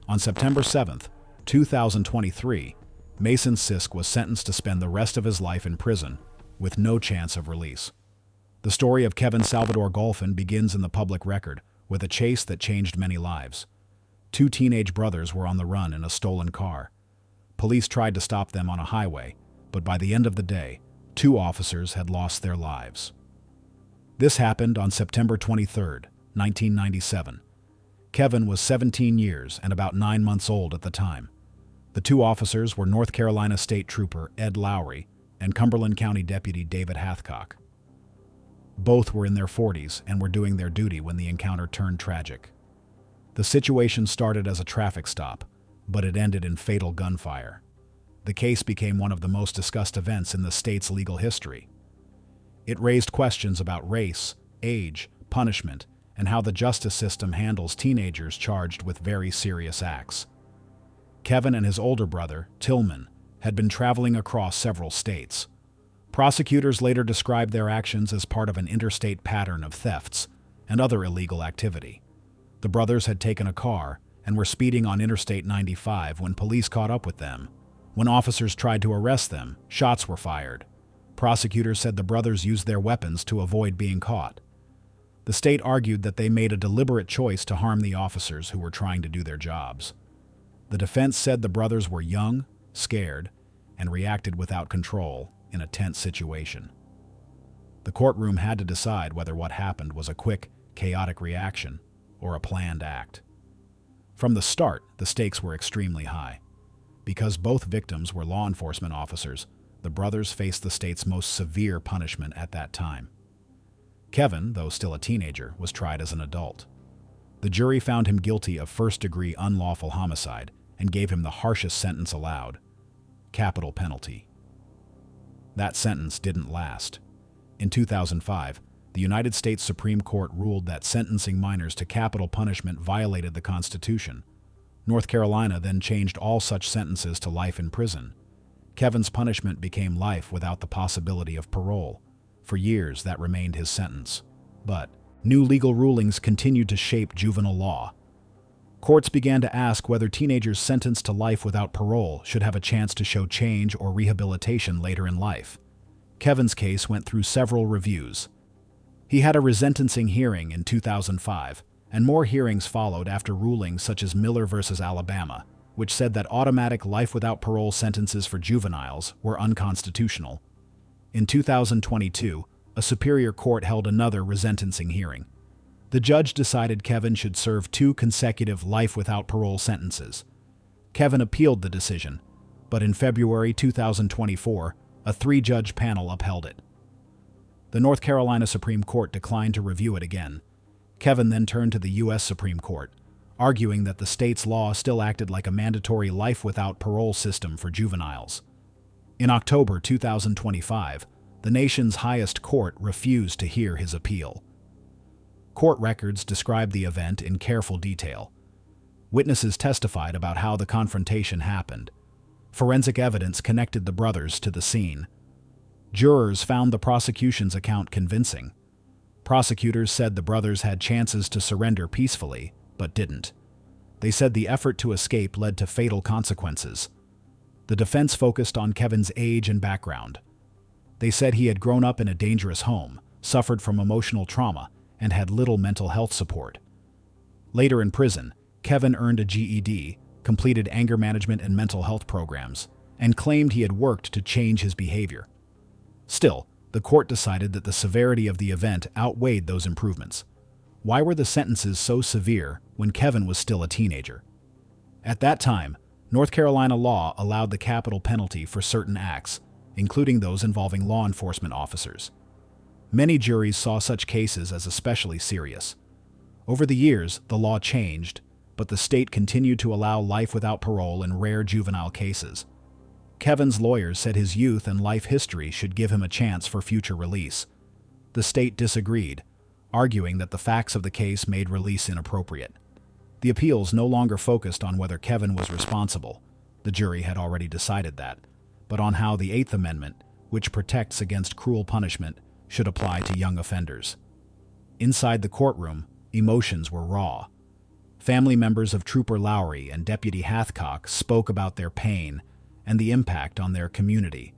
Speaker 1: On September 7, 2023, Mason Sisk was sentenced to spend the rest of his life in prison with no chance of release. The story of Kevin Salvador Golphin begins in the public record with a chase that changed many lives. 2 teenage brothers were on the run in a stolen car. Police tried to stop them on a highway, but by the end of the day, 2 officers had lost their lives. This happened on September 23, 1997. Kevin was 17 years and about 9 months old at the time. The 2 officers were North Carolina State Trooper Ed Lowry and Cumberland County Deputy David Hathcock. Both were in their 40s and were doing their duty when the encounter turned tragic. The situation started as a traffic stop, but it ended in fatal gunfire. The case became one of the most discussed events in the state's legal history. It raised questions about race, age, punishment, and how the justice system handles teenagers charged with very serious acts. Kevin and his older brother, Tillman, had been traveling across several states. Prosecutors later described their actions as part of an interstate pattern of thefts and other illegal activity. The brothers had taken a car and were speeding on Interstate 95 when police caught up with them. When officers tried to arrest them, shots were fired. Prosecutors said the brothers used their weapons to avoid being caught. The state argued that they made a deliberate choice to harm the officers who were trying to do their jobs. The defense said the brothers were young, scared, and reacted without control in a tense situation. The courtroom had to decide whether what happened was a quick, chaotic reaction or a planned act. From the start, the stakes were extremely high. Because both victims were law enforcement officers, the brothers faced the state's most severe punishment at that time. Kevin, though still a teenager, was tried as an adult. The jury found him guilty of first-degree unlawful homicide and gave him the harshest sentence allowed: capital penalty. That sentence didn't last. In 2005, the United States Supreme Court ruled that sentencing minors to capital punishment violated the Constitution. North Carolina then changed all such sentences to life in prison. Kevin's punishment became life without the possibility of parole. For years, that remained his sentence. But new legal rulings continued to shape juvenile law. Courts began to ask whether teenagers sentenced to life without parole should have a chance to show change or rehabilitation later in life. Kevin's case went through several reviews. He had a resentencing hearing in 2005, and more hearings followed after rulings such as Miller v. Alabama, which said that automatic life without parole sentences for juveniles were unconstitutional. In 2022, a superior court held another resentencing hearing. The judge decided Kevin should serve 2 consecutive life without parole sentences. Kevin appealed the decision, but in February 2024, a 3-judge panel upheld it. The North Carolina Supreme Court declined to review it again. Kevin then turned to the U.S. Supreme Court, arguing that the state's law still acted like a mandatory life without parole system for juveniles. In October 2025, the nation's highest court refused to hear his appeal. Court records describe the event in careful detail. Witnesses testified about how the confrontation happened. Forensic evidence connected the brothers to the scene. Jurors found the prosecution's account convincing. Prosecutors said the brothers had chances to surrender peacefully, but didn't. They said the effort to escape led to fatal consequences. The defense focused on Kevin's age and background. They said he had grown up in a dangerous home, suffered from emotional trauma, and had little mental health support. Later in prison, Kevin earned a GED, completed anger management and mental health programs, and claimed he had worked to change his behavior. Still, the court decided that the severity of the event outweighed those improvements. Why were the sentences so severe when Kevin was still a teenager? At that time, North Carolina law allowed the capital penalty for certain acts, including those involving law enforcement officers. Many juries saw such cases as especially serious. Over the years, the law changed, but the state continued to allow life without parole in rare juvenile cases. Kevin's lawyers said his youth and life history should give him a chance for future release. The state disagreed, arguing that the facts of the case made release inappropriate. The appeals no longer focused on whether Kevin was responsible. The jury had already decided that, but on how the Eighth Amendment, which protects against cruel punishment, should apply to young offenders. Inside the courtroom, emotions were raw. Family members of Trooper Lowry and Deputy Hathcock spoke about their pain and the impact on their community.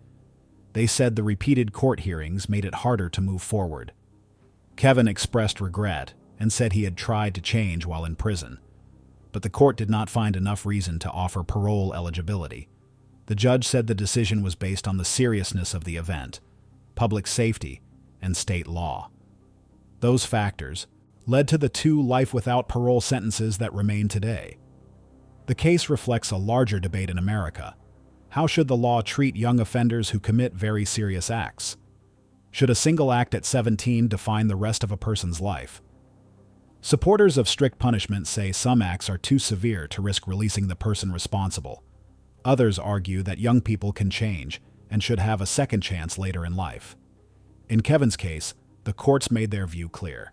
Speaker 1: They said the repeated court hearings made it harder to move forward. Kevin expressed regret and said he had tried to change while in prison, but the court did not find enough reason to offer parole eligibility. The judge said the decision was based on the seriousness of the event, public safety, and state law. Those factors led to the 2 life without parole sentences that remain today. The case reflects a larger debate in America. How should the law treat young offenders who commit very serious acts? Should a single act at 17 define the rest of a person's life? Supporters of strict punishment say some acts are too severe to risk releasing the person responsible. Others argue that young people can change and should have a second chance later in life. In Kevin's case, the courts made their view clear.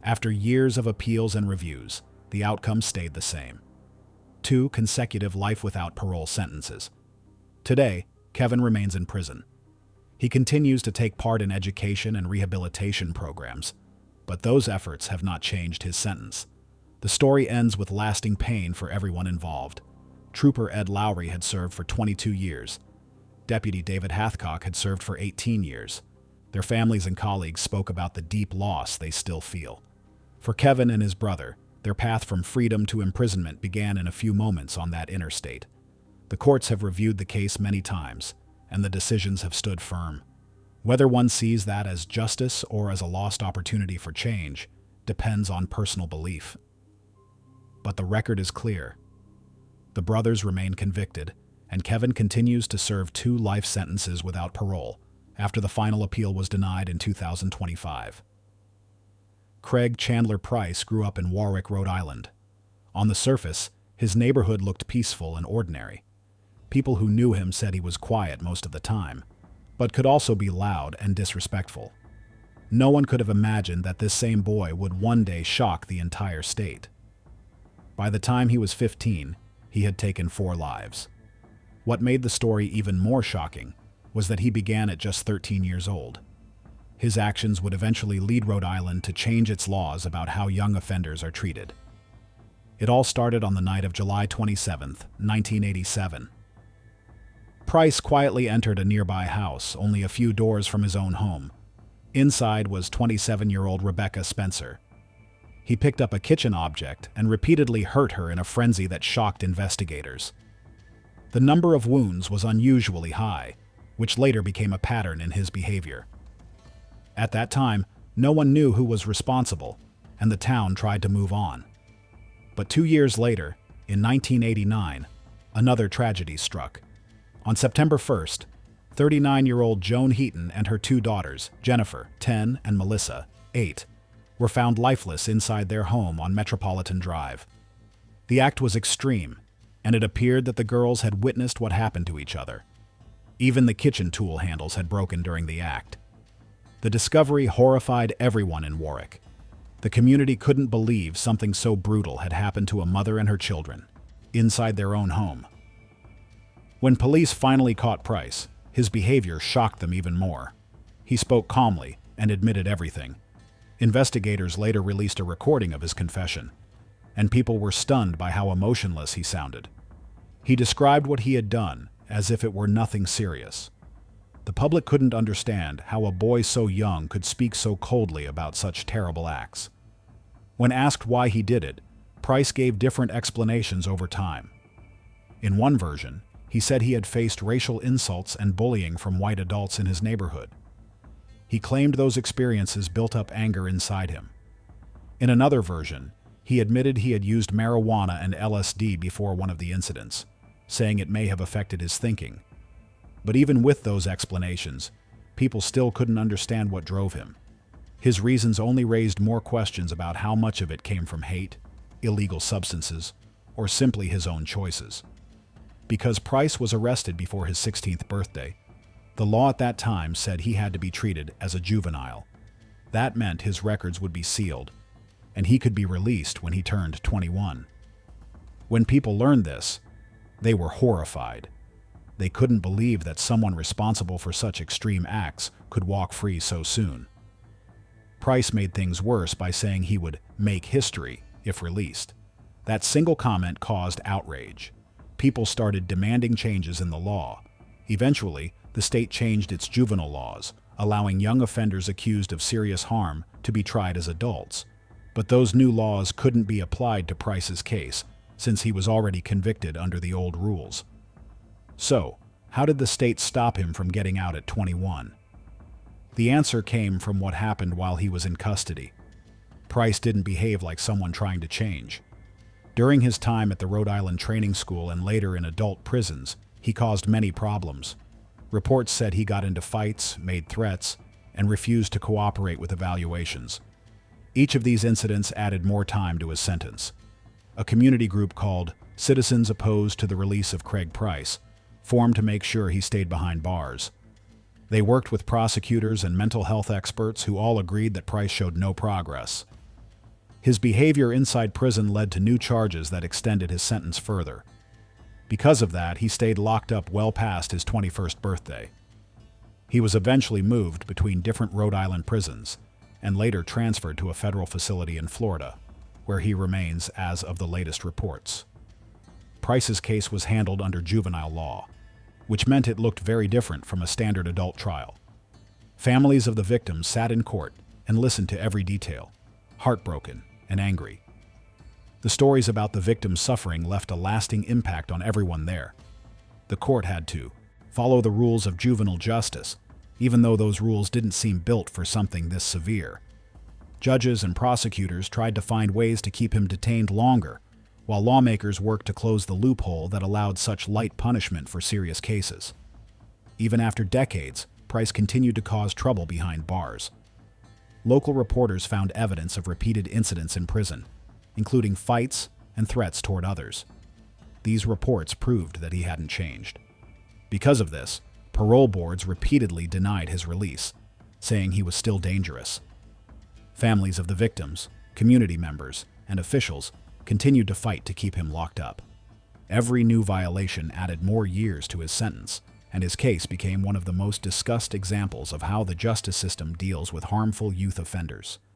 Speaker 1: After years of appeals and reviews, the outcome stayed the same. 2 consecutive life without parole sentences. Today, Kevin remains in prison. He continues to take part in education and rehabilitation programs, but those efforts have not changed his sentence. The story ends with lasting pain for everyone involved. Trooper Ed Lowry had served for 22 years. Deputy David Hathcock had served for 18 years. Their families and colleagues spoke about the deep loss they still feel. For Kevin and his brother, their path from freedom to imprisonment began in a few moments on that interstate. The courts have reviewed the case many times, and the decisions have stood firm. Whether one sees that as justice or as a lost opportunity for change depends on personal belief. But the record is clear. The brothers remain convicted, and Kevin continues to serve 2 life sentences without parole after the final appeal was denied in 2025. Craig Chandler Price grew up in Warwick, Rhode Island. On the surface, his neighborhood looked peaceful and ordinary. People who knew him said he was quiet most of the time, but could also be loud and disrespectful. No one could have imagined that this same boy would one day shock the entire state. By the time he was 15, he had taken 4 lives. What made the story even more shocking was that he began at just 13 years old. His actions would eventually lead Rhode Island to change its laws about how young offenders are treated. It all started on the night of July 27, 1987. Price quietly entered a nearby house, only a few doors from his own home. Inside was 27-year-old Rebecca Spencer. He picked up a kitchen object and repeatedly hurt her in a frenzy that shocked investigators. The number of wounds was unusually high, which later became a pattern in his behavior. At that time, no one knew who was responsible, and the town tried to move on. But 2 years later, in 1989, another tragedy struck. On September 1st, 39-year-old Joan Heaton and her 2 daughters, Jennifer, 10, and Melissa, 8, were found lifeless inside their home on Metropolitan Drive. The act was extreme, and it appeared that the girls had witnessed what happened to each other. Even the kitchen tool handles had broken during the act. The discovery horrified everyone in Warwick. The community couldn't believe something so brutal had happened to a mother and her children, inside their own home. When police finally caught Price, his behavior shocked them even more. He spoke calmly and admitted everything. Investigators later released a recording of his confession, and people were stunned by how emotionless he sounded. He described what he had done as if it were nothing serious. The public couldn't understand how a boy so young could speak so coldly about such terrible acts. When asked why he did it, Price gave different explanations over time. In one version, he said he had faced racial insults and bullying from white adults in his neighborhood. He claimed those experiences built up anger inside him. In another version, he admitted he had used marijuana and LSD before one of the incidents, saying it may have affected his thinking. But even with those explanations, people still couldn't understand what drove him. His reasons only raised more questions about how much of it came from hate, illegal substances, or simply his own choices. Because Price was arrested before his 16th birthday, the law at that time said he had to be treated as a juvenile. That meant his records would be sealed, and he could be released when he turned 21. When people learned this, they were horrified. They couldn't believe that someone responsible for such extreme acts could walk free so soon. Price made things worse by saying he would make history if released. That single comment caused outrage. People started demanding changes in the law. Eventually, the state changed its juvenile laws, allowing young offenders accused of serious harm to be tried as adults. But those new laws couldn't be applied to Price's case, since he was already convicted under the old rules. So, how did the state stop him from getting out at 21? The answer came from what happened while he was in custody. Price didn't behave like someone trying to change. During his time at the Rhode Island Training School and later in adult prisons, he caused many problems. Reports said he got into fights, made threats, and refused to cooperate with evaluations. Each of these incidents added more time to his sentence. A community group called Citizens Opposed to the Release of Craig Price formed to make sure he stayed behind bars. They worked with prosecutors and mental health experts who all agreed that Price showed no progress. His behavior inside prison led to new charges that extended his sentence further. Because of that, he stayed locked up well past his 21st birthday. He was eventually moved between different Rhode Island prisons and later transferred to a federal facility in Florida, where he remains as of the latest reports. Price's case was handled under juvenile law, which meant it looked very different from a standard adult trial. Families of the victims sat in court and listened to every detail, heartbroken and angry. The stories about the victims' suffering left a lasting impact on everyone there. The court had to follow the rules of juvenile justice, even though those rules didn't seem built for something this severe. Judges and prosecutors tried to find ways to keep him detained longer, while lawmakers worked to close the loophole that allowed such light punishment for serious cases. Even after decades, Price continued to cause trouble behind bars. Local reporters found evidence of repeated incidents in prison, including fights and threats toward others. These reports proved that he hadn't changed. Because of this, parole boards repeatedly denied his release, saying he was still dangerous. Families of the victims, community members, and officials continued to fight to keep him locked up. Every new violation added more years to his sentence, and his case became one of the most discussed examples of how the justice system deals with harmful youth offenders.